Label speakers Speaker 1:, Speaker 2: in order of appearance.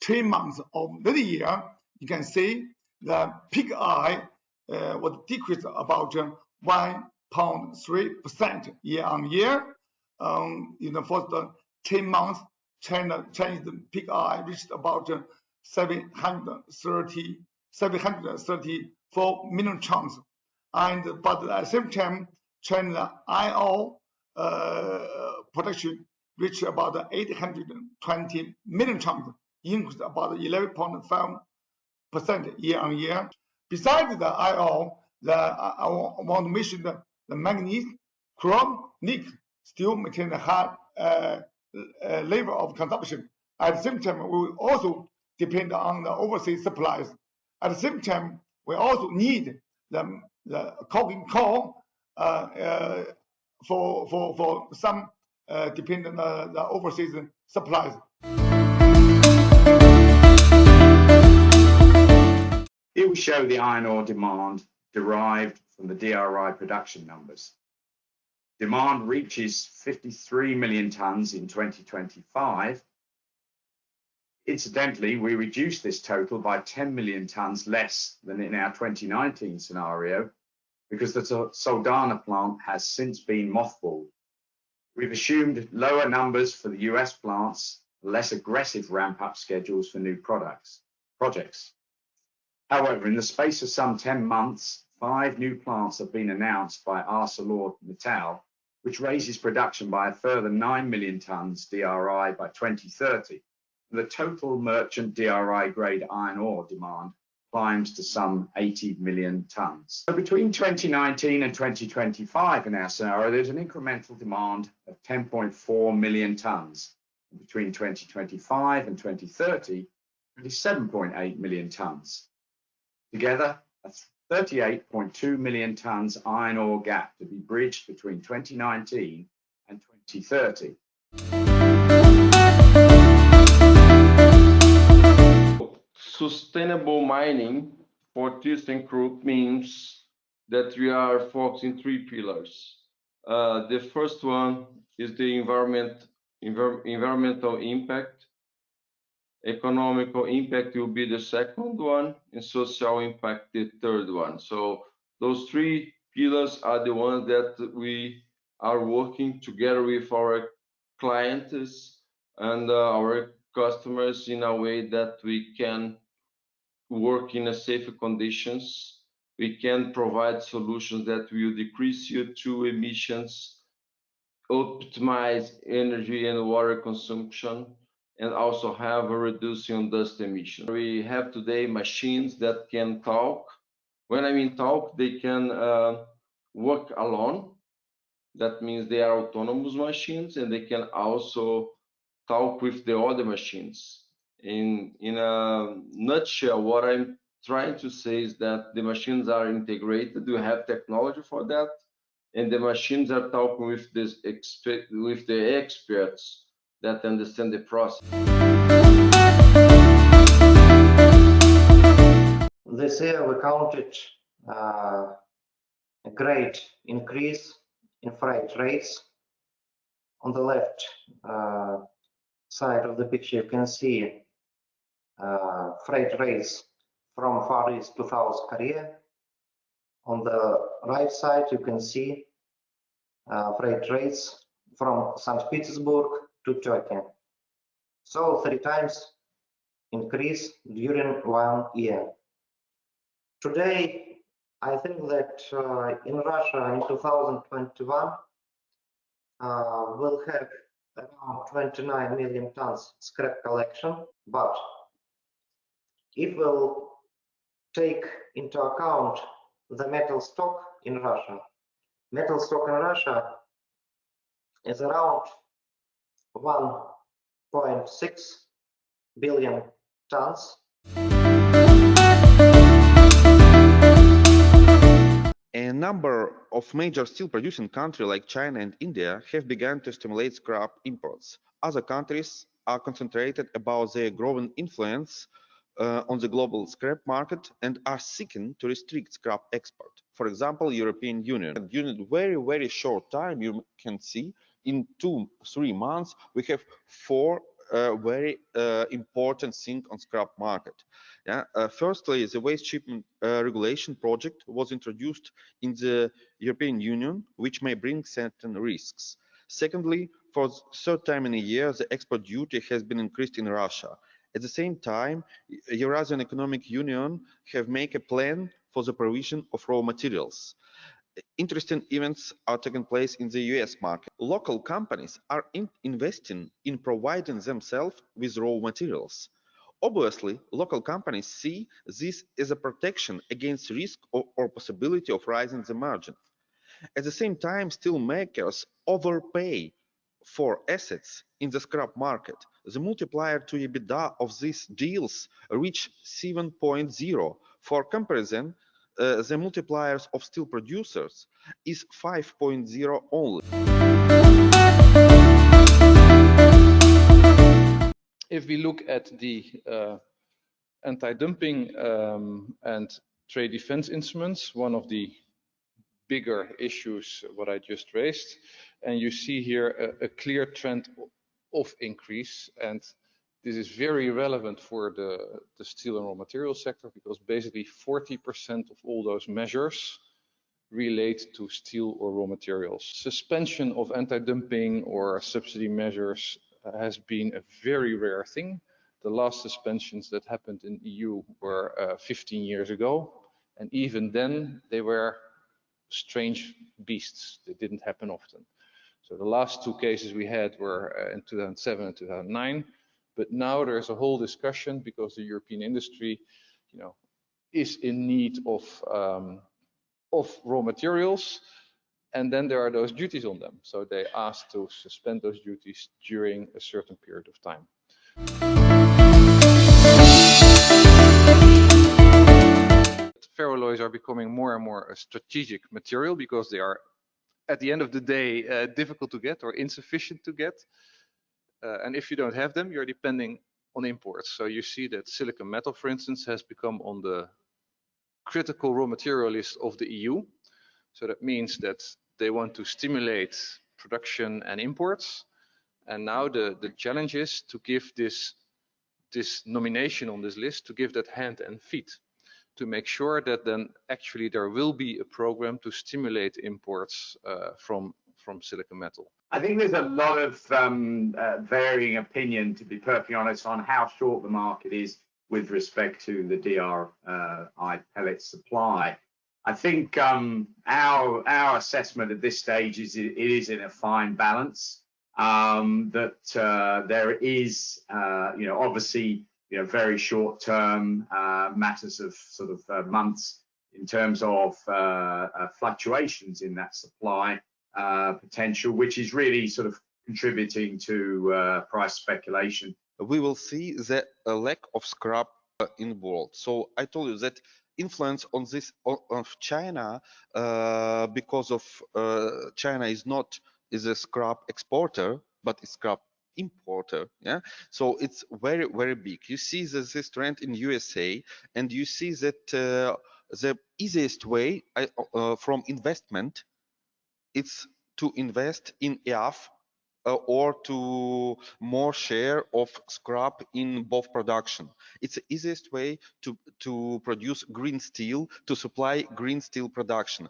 Speaker 1: 3 months of this year, you can see the pig eye was decreased about 1.3% year-on-year. In the first 10 months, Chinese pig eye reached about 734 million tons, but at the same time, China iron ore production reached about 820 million tons, increased about 11.5% year-on-year. Besides the iron ore, I want to mention the manganese, chrome, nickel still maintain a high level of consumption. At the same time, we will also depend on the overseas supplies. At the same time, we also need the coking coal for some dependent on the overseas supplies.
Speaker 2: Here we show the iron ore demand derived from the DRI production numbers. Demand reaches 53 million tons in 2025. Incidentally, we reduced this total by 10 million tons less than in our 2019 scenario because the Saldanha plant has since been mothballed. We've assumed lower numbers for the US plants, less aggressive ramp-up schedules for new projects. However, in the space of some 10 months, 5 new plants have been announced by ArcelorMittal, which raises production by a further 9 million tons DRI by 2030. The total merchant DRI grade iron ore demand climbs to some 80 million tons. So between 2019 and 2025 in our scenario, there's an incremental demand of 10.4 million tons. Between 2025 and 2030, 27.8 million tons. Together, a 38.2 million tons iron ore gap to be bridged between 2019 and 2030.
Speaker 3: Sustainable mining for ThyssenKrupp means that we are focusing 3 pillars. The first one is the environmental impact. Economical impact will be the second one, and social impact the third one. So those 3 pillars are the ones that we are working together with our clients and our customers in a way that we can work in a safer conditions. We can provide solutions that will decrease CO2 emissions, optimize energy and water consumption, and also have a reducing dust emission. We have today machines that can talk. When I mean talk, they can work alone. That means they are autonomous machines, and they can also talk with the other machines. In a nutshell, what I'm trying to say is that the machines are integrated. We have technology for that, and the machines are talking with the experts that understand the process.
Speaker 4: This year we counted a great increase in freight rates. On the left side of the picture, you can see freight rates from Far East to South Korea. On the right side, you can see freight rates from St. Petersburg to Turkey. So 3 times increase during 1 year. Today, I think that in Russia in 2021, we'll have around 29 million tons scrap collection, but if we'll take into account the metal stock in Russia, is around 1.6 billion tons.
Speaker 5: A number of major steel producing countries like China and India have begun to stimulate scrap imports. Other countries are concentrated about their growing influence on the global scrap market and are seeking to restrict scrap export. For example, European Union. During a very short time, you can see in 2-3 months we have 4 very important thing on scrap market. Yeah. Firstly, the waste shipment regulation project was introduced in the European Union, which may bring certain risks. Secondly, for the third time in a year, the export duty has been increased in Russia. At the same time, Eurasian Economic Union have made a plan for the provision of raw materials. Interesting events are taking place in the US market. Local companies are investing in providing themselves with raw materials. Obviously, local companies see this as a protection against risk or possibility of rising the margin. At the same time, steel makers overpay for assets in the scrap market. The multiplier to EBITDA of these deals reach 7.0. For comparison, the multipliers of steel producers is 5.0 only.
Speaker 6: If we look at the anti-dumping and trade defense instruments, one of the bigger issues what I just raised, and you see here a clear trend of increase, and this is very relevant for the steel and raw material sector, because basically 40% of all those measures relate to steel or raw materials. Suspension of anti-dumping or subsidy measures has been a very rare thing. The last suspensions that happened in EU were 15 years ago, and even then they were strange beasts. They didn't happen often. So the last two cases we had were in 2007 and 2009, but now there's a whole discussion because the European industry, is in need of raw materials, and then there are those duties on them. So they asked to suspend those duties during a certain period of time. Ferroalloys are becoming more and more a strategic material because they are, at the end of the day, difficult to get or insufficient to get. And if you don't have them, you're depending on imports. So you see that silicon metal, for instance, has become on the critical raw material list of the EU. So that means that they want to stimulate production and imports. And now the challenge is to give this nomination on this list, to give that hand and feet, to make sure that then actually there will be a program to stimulate imports from silicon metal.
Speaker 2: I think there's a lot of varying opinion, to be perfectly honest, on how short the market is with respect to the DRI pellet supply. I think our assessment at this stage is it is in a fine balance. That there is, obviously, very short-term matters of sort of months in terms of fluctuations in that supply potential, which is really sort of contributing to price speculation.
Speaker 5: We will see the lack of scrap in the world. So I told you that influence on this of China because of China is a scrap exporter, but a scrap importer. Yeah, so it's very, very big. You see this trend in USA, and you see that the easiest way from investment, it's to invest in EAF or to more share of scrap in both production. It's the easiest way to produce green steel, to supply green steel production.